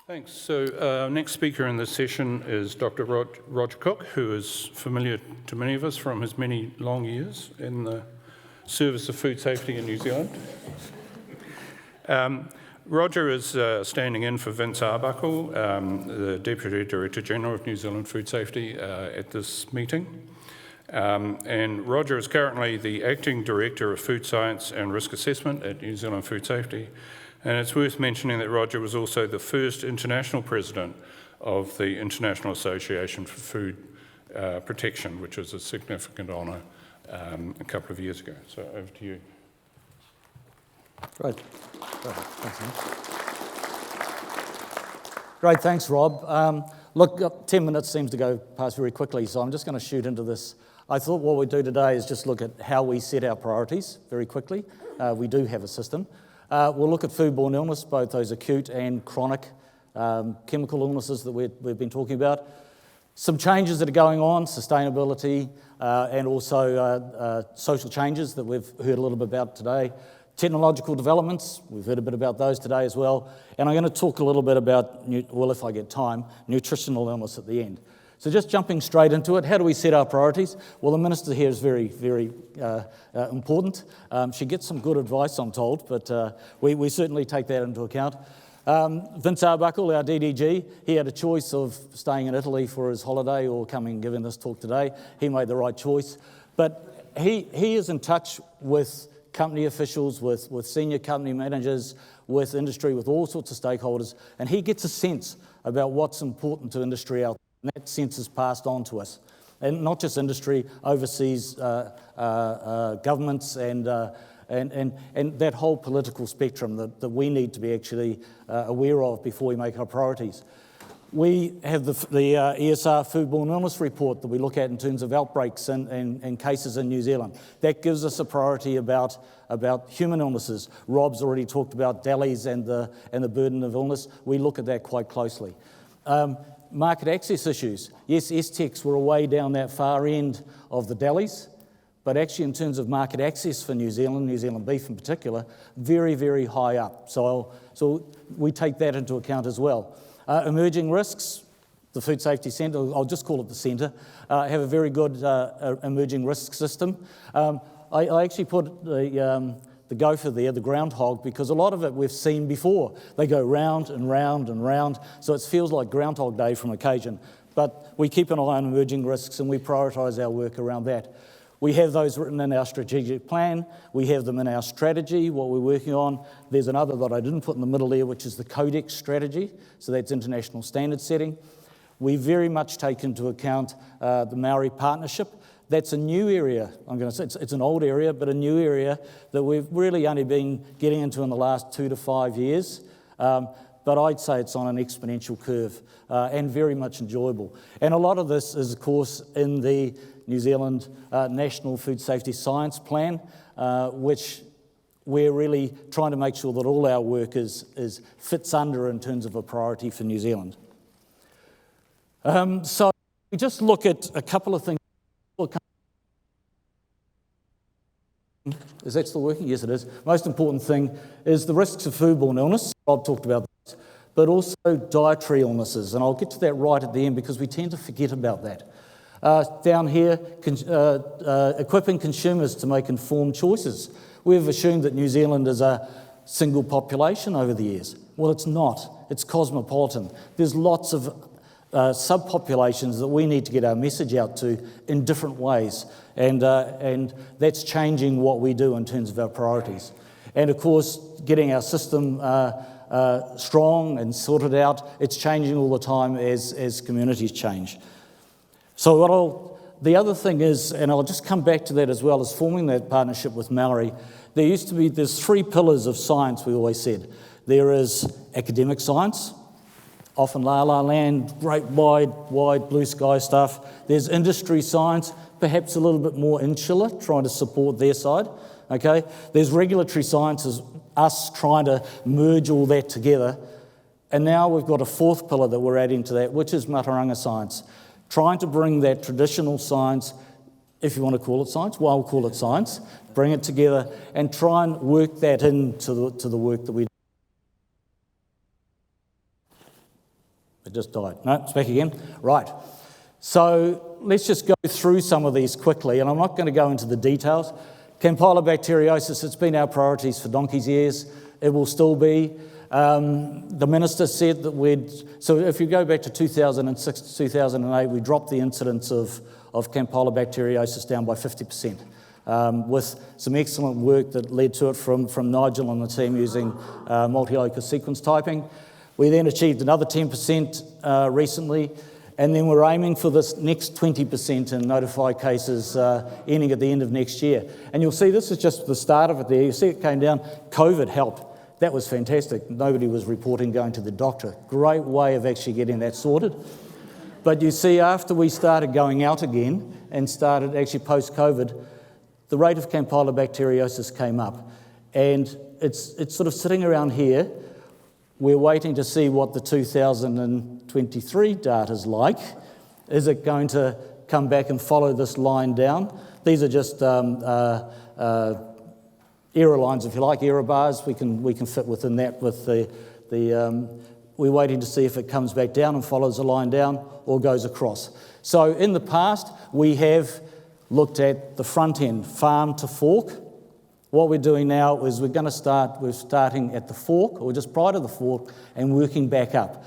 Thanks. So our next speaker in this session is Dr. Roger Cook, who is familiar to many of us from his many long years in the service of food safety in New Zealand. Roger is standing in for Vince Arbuckle, the Deputy Director General of New Zealand Food Safety at this meeting. And Roger is currently the Acting Director of Food Science and Risk Assessment at New Zealand Food Safety. And it's worth mentioning that Roger was also the first international president of the International Association for Food Protection, which was a significant honour a couple of years ago. So over to you. Great. Great, thanks, Rob. Look, 10 minutes seems to go past very quickly, so I'm just going to shoot into this. I thought what we'd do today is just look at how we set our priorities very quickly. We do have a system. We'll look at foodborne illness, both those acute and chronic chemical illnesses that we've been talking about. Some changes that are going on, sustainability, and also social changes that we've heard a little bit about today. Technological developments, we've heard a bit about those today as well. And I'm going to talk a little bit about, well, if I get time, nutritional illness at the end. So just jumping straight into it, how do we set our priorities? Well, the Minister here is very, very important. She gets some good advice, I'm told, but we certainly take that into account. Vince Arbuckle, our DDG, he had a choice of staying in Italy for his holiday or coming and giving this talk today. He made the right choice. But he is in touch with company officials, with senior company managers, with industry, with all sorts of stakeholders, and he gets a sense about what's important to industry out there. And that sense is passed on to us. And not just industry, overseas governments and that whole political spectrum that we need to be actually aware of before we make our priorities. We have the ESR Foodborne Illness Report that we look at in terms of outbreaks and cases in New Zealand. That gives us a priority about human illnesses. Rob's already talked about delis and the burden of illness. We look at that quite closely. Market access issues. Yes, STECs were way down that far end of the delis, but actually in terms of market access for New Zealand beef in particular, very, very high up. So we take that into account as well. Emerging risks, the Food Safety Centre, I'll just call it the centre, have a very good emerging risk system. I actually put the gopher there, the groundhog, because a lot of it we've seen before. They go round and round and round, so it feels like Groundhog Day from occasion. But we keep an eye on emerging risks and we prioritise our work around that. We have those written in our strategic plan. We have them in our strategy, what we're working on. There's another that I didn't put in the middle there, which is the Codex strategy, so that's international standard setting. We very much take into account the Maori partnership. That's a new area. I'm going to say it's an old area, but a new area that we've really only been getting into in the last 2 to 5 years. But I'd say it's on an exponential curve and very much enjoyable. And a lot of this is, of course, in the New Zealand National Food Safety Science Plan, which we're really trying to make sure that all our work fits under in terms of a priority for New Zealand. So we just look at a couple of things. Is that still working? Yes, it is. Most important thing is the risks of foodborne illness. Rob talked about that, but also dietary illnesses, and I'll get to that right at the end because we tend to forget about that. Down here, equipping consumers to make informed choices. We've assumed that New Zealand is a single population over the years. Well, it's not. It's cosmopolitan. There's lots of subpopulations that we need to get our message out to in different ways, and that's changing what we do in terms of our priorities. And of course, getting our system strong and sorted out, it's changing all the time as communities change. So the other thing is, and I'll just come back to that as well, is forming that partnership with Maori. There's 3 pillars of science, we always said. There is academic science, often la-la land, great wide blue sky stuff. There's industry science, perhaps a little bit more insular, trying to support their side. Okay. There's regulatory science, us trying to merge all that together. And now we've got a 4th pillar that we're adding to that, which is Mataranga science. Trying to bring that traditional science, if you want to call it science, well, I'll call it science, bring it together and try and work that into the work that we do. It just died. No, it's back again. Right. So let's just go through some of these quickly, and I'm not going to go into the details. Campylobacteriosis, it's been our priorities for donkey's years. It will still be. The minister said that so if you go back to 2006 to 2008, we dropped the incidence of campylobacteriosis down by 50%, with some excellent work that led to it from Nigel and the team using multi-locus sequence typing. We then achieved another 10% recently, and then we're aiming for this next 20% in notified cases ending at the end of next year. And you'll see this is just the start of it there. You see it came down. COVID helped. That was fantastic. Nobody was reporting going to the doctor. Great way of actually getting that sorted. But you see, after we started going out again and started actually post-COVID, the rate of campylobacteriosis came up. And it's sort of sitting around here. We're waiting to see what the 2023 data is like. Is it going to come back and follow this line down? These are just error lines, if you like, error bars. We can fit within that with we're waiting to see if it comes back down and follows the line down or goes across. So in the past, we have looked at the front end, farm to fork. What we're doing now is we're starting at the fork, or just prior to the fork, and working back up.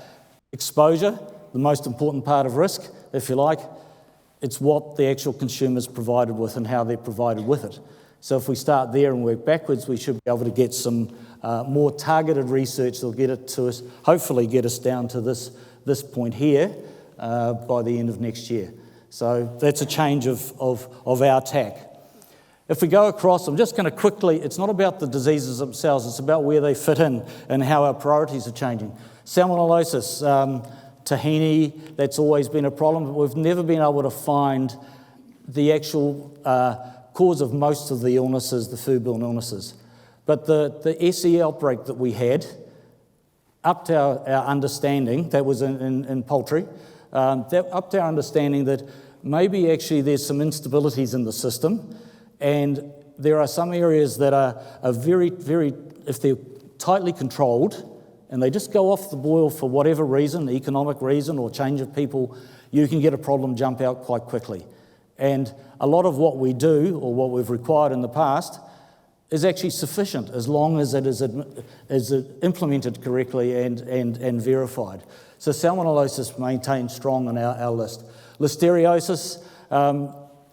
Exposure, the most important part of risk, if you like, it's what the actual consumer's provided with and how they're provided with it. So if we start there and work backwards, we should be able to get some more targeted research that'll get it to us, hopefully get us down to this point here by the end of next year. So that's a change of our tack. If we go across, I'm just going to quickly, it's not about the diseases themselves, it's about where they fit in and how our priorities are changing. Salmonellosis, tahini, that's always been a problem, but we've never been able to find the actual cause of most of the illnesses, the foodborne illnesses. But the SE outbreak that we had upped our understanding, that was in poultry, that upped our understanding that maybe actually there's some instabilities in the system. And there are some areas that are very, very, if they're tightly controlled and they just go off the boil for whatever reason, economic reason or change of people, you can get a problem jump out quite quickly. And a lot of what we do or what we've required in the past is actually sufficient as long as it is implemented correctly and verified. So salmonellosis maintains strong on our list. Listeriosis,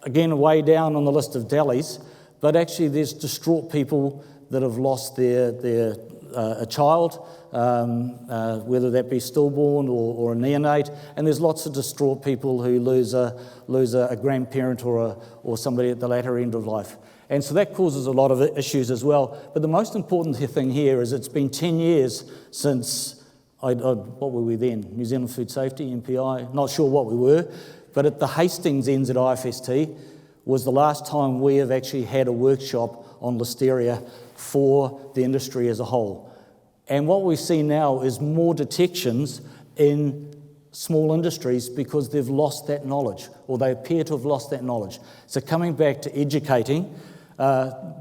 again, way down on the list of delis, but actually there's distraught people that have lost a child, whether that be stillborn or a neonate, and there's lots of distraught people who lose a grandparent or somebody at the latter end of life. And so that causes a lot of issues as well. But the most important thing here is it's been 10 years since, what were we then? New Zealand Food Safety, MPI, not sure what we were. But at the Hastings NZFSSRC was the last time we have actually had a workshop on listeria for the industry as a whole. And what we see now is more detections in small industries because they've lost that knowledge, or they appear to have lost that knowledge. So coming back to educating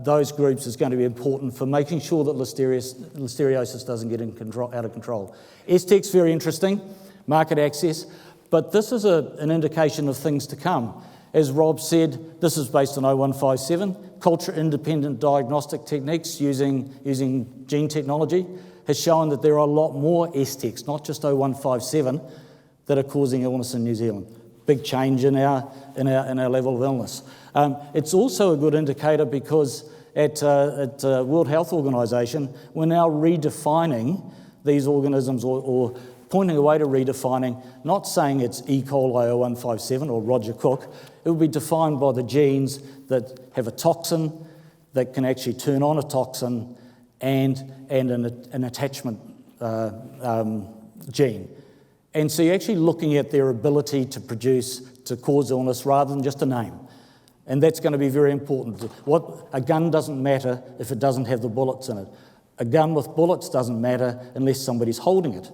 those groups is going to be important for making sure that listeriosis doesn't get out of control. STEC's very interesting, market access. But this is an indication of things to come. As Rob said, this is based on 0157. Culture-independent diagnostic techniques using gene technology has shown that there are a lot more STECs, not just 0157, that are causing illness in New Zealand. Big change in our level of illness. It's also a good indicator because at World Health Organization, we're now redefining these organisms or pointing a way to redefining, not saying it's E. coli 0157 or Roger Cook. It will be defined by the genes that have a toxin, that can actually turn on a toxin, and an attachment gene. And so you're actually looking at their ability to cause illness rather than just a name. And that's going to be very important. A gun doesn't matter if it doesn't have the bullets in it. A gun with bullets doesn't matter unless somebody's holding it.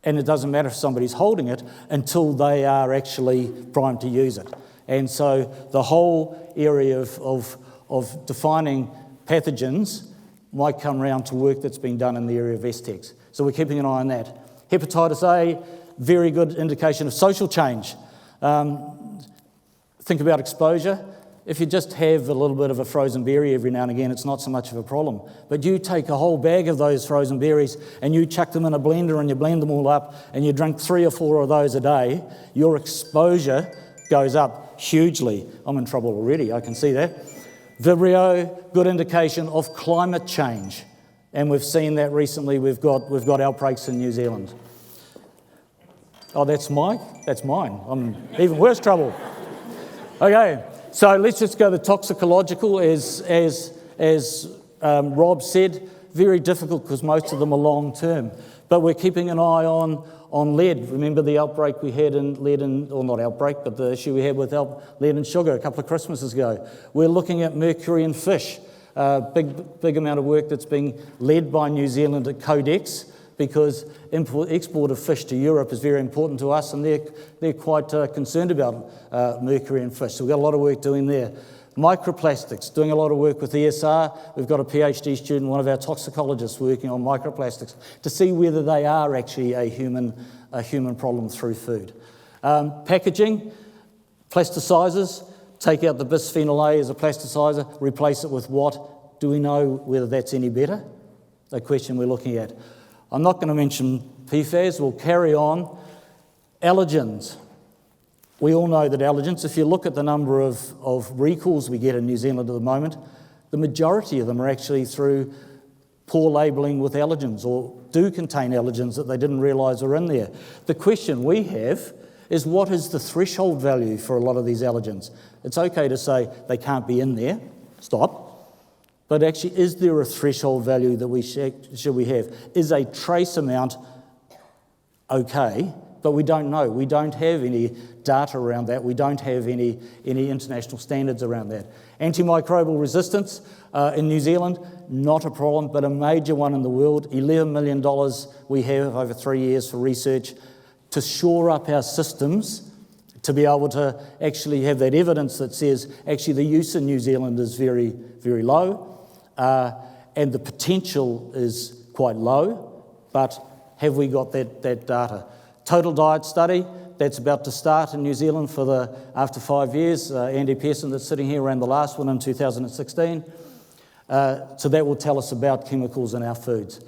And it doesn't matter if somebody's holding it until they are actually primed to use it. And so the whole area of defining pathogens might come around to work that's been done in the area of STECs. So we're keeping an eye on that. Hepatitis A, very good indication of social change. Think about exposure. If you just have a little bit of a frozen berry every now and again, it's not so much of a problem. But you take a whole bag of those frozen berries and you chuck them in a blender and you blend them all up and you drink 3 or 4 of those a day, your exposure goes up hugely. I'm in trouble already, I can see that. Vibrio, good indication of climate change. And we've seen that recently. We've got outbreaks in New Zealand. Oh, that's mine? That's mine. I'm in even worse trouble. Okay, so let's just go to toxicological. As Rob said, very difficult because most of them are long term. But we're keeping an eye on lead. Remember the outbreak we had in lead and, or not outbreak, but the issue we had with lead and sugar a couple of Christmases ago. We're looking at mercury in fish. Big amount of work that's being led by New Zealand at Codex, because export of fish to Europe is very important to us, and they're quite concerned about mercury in fish. So we've got a lot of work doing there. Microplastics, doing a lot of work with ESR. We've got a PhD student, one of our toxicologists, working on microplastics to see whether they are actually a human problem through food. Packaging, plasticizers. Take out the bisphenol A as a plasticizer, replace it with what? Do we know whether that's any better? The question we're looking at. I'm not going to mention PFAS, we'll carry on. Allergens. We all know that allergens, if you look at the number of recalls we get in New Zealand at the moment, the majority of them are actually through poor labelling with allergens, or do contain allergens that they didn't realise are in there. The question we have is, what is the threshold value for a lot of these allergens? It's okay to say they can't be in there, stop. But actually, is there a threshold value that should we have? Is a trace amount okay? But we don't know. We don't have any data around that. We don't have any international standards around that. Antimicrobial resistance in New Zealand, not a problem, but a major one in the world. $11 million we have over 3 years for research to shore up our systems, to be able to actually have that evidence that says actually the use in New Zealand is very, very low, and the potential is quite low, but have we got that data? Total diet study, that's about to start in New Zealand after 5 years. Andy Pearson that's sitting here ran the last one in 2016. So that will tell us about chemicals in our foods.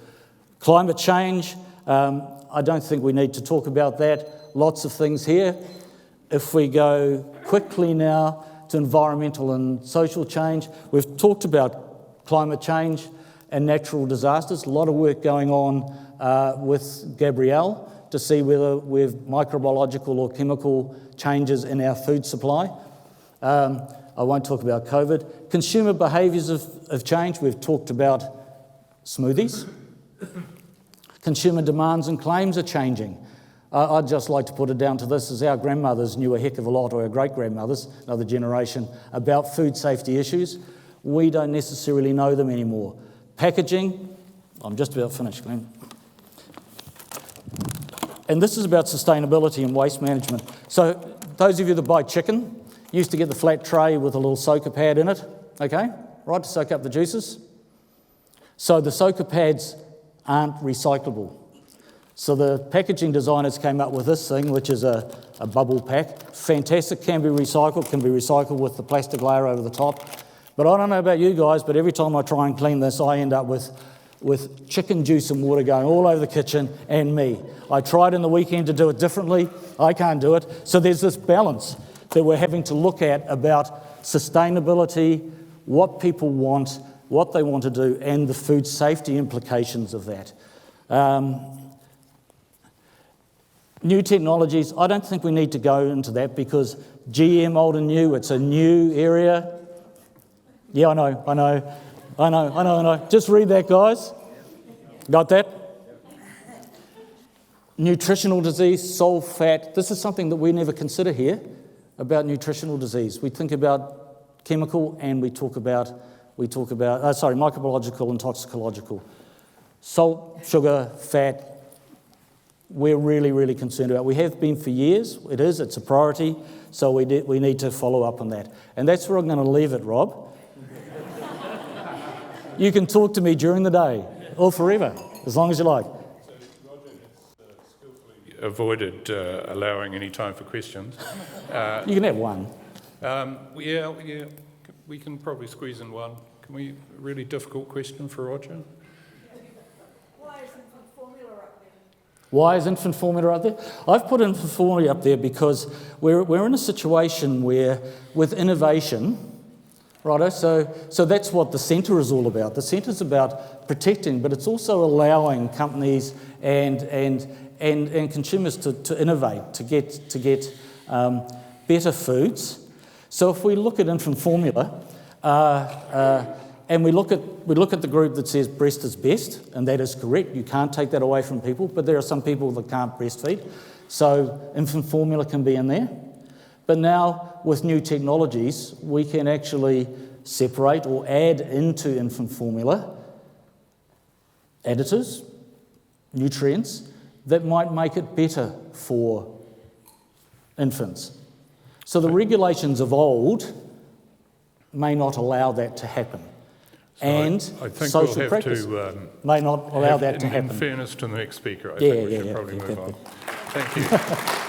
Climate change, I don't think we need to talk about that. Lots of things here. If we go quickly now to environmental and social change, we've talked about climate change and natural disasters. A lot of work going on with Gabrielle to see whether we've microbiological or chemical changes in our food supply. I won't talk about COVID. Consumer behaviours have changed. We've talked about smoothies. Consumer demands and claims are changing. I'd just like to put it down to this, as our grandmothers knew a heck of a lot, or our great-grandmothers, another generation, about food safety issues. We don't necessarily know them anymore. Packaging, I'm just about finished, Glenn. And this is about sustainability and waste management. So those of you that buy chicken used to get the flat tray with a little soaker pad in it, okay, right, to soak up the juices. So the soaker pads aren't recyclable. So the packaging designers came up with this thing, which is a bubble pack. Fantastic, can be recycled with the plastic layer over the top. But I don't know about you guys, but every time I try and clean this, I end up with chicken juice and water going all over the kitchen and me. I tried in the weekend to do it differently. I can't do it. So there's this balance that we're having to look at about sustainability, what people want, what they want to do, and the food safety implications of that. New technologies, I don't think we need to go into that because GM, old and new, it's a new area. Yeah, I know. Just read that, guys. Got that? Nutritional disease, soul fat. This is something that we never consider here about nutritional disease. We think about chemical and we talk about microbiological and toxicological. Salt, sugar, fat, we're really, really concerned about. We have been for years. It's a priority, so we need to follow up on that. And that's where I'm going to leave it, Rob. You can talk to me during the day or forever, as long as you like. So, Roger has skillfully avoided allowing any time for questions. You can have one. Yeah, we can probably squeeze in one. Can we, a really difficult question for Roger? Why is infant formula up there? Why is infant formula up there? I've put infant formula up there because we're in a situation where, with innovation, righto, so that's what the centre is all about. The centre's about protecting, but it's also allowing companies and consumers to innovate, to get better foods. So if we look at infant formula, and we look at the group that says breast is best, and that is correct. You can't take that away from people, but there are some people that can't breastfeed, so infant formula can be in there. But now, with new technologies, we can actually separate or add into infant formula additives, nutrients, that might make it better for infants. So the regulations of old may not allow that to happen. So and I think social we'll have practice to may not allow that to happen. In fairness to the next speaker, I Yeah, think we yeah, should yeah, probably yeah, move yeah. on. Thank you.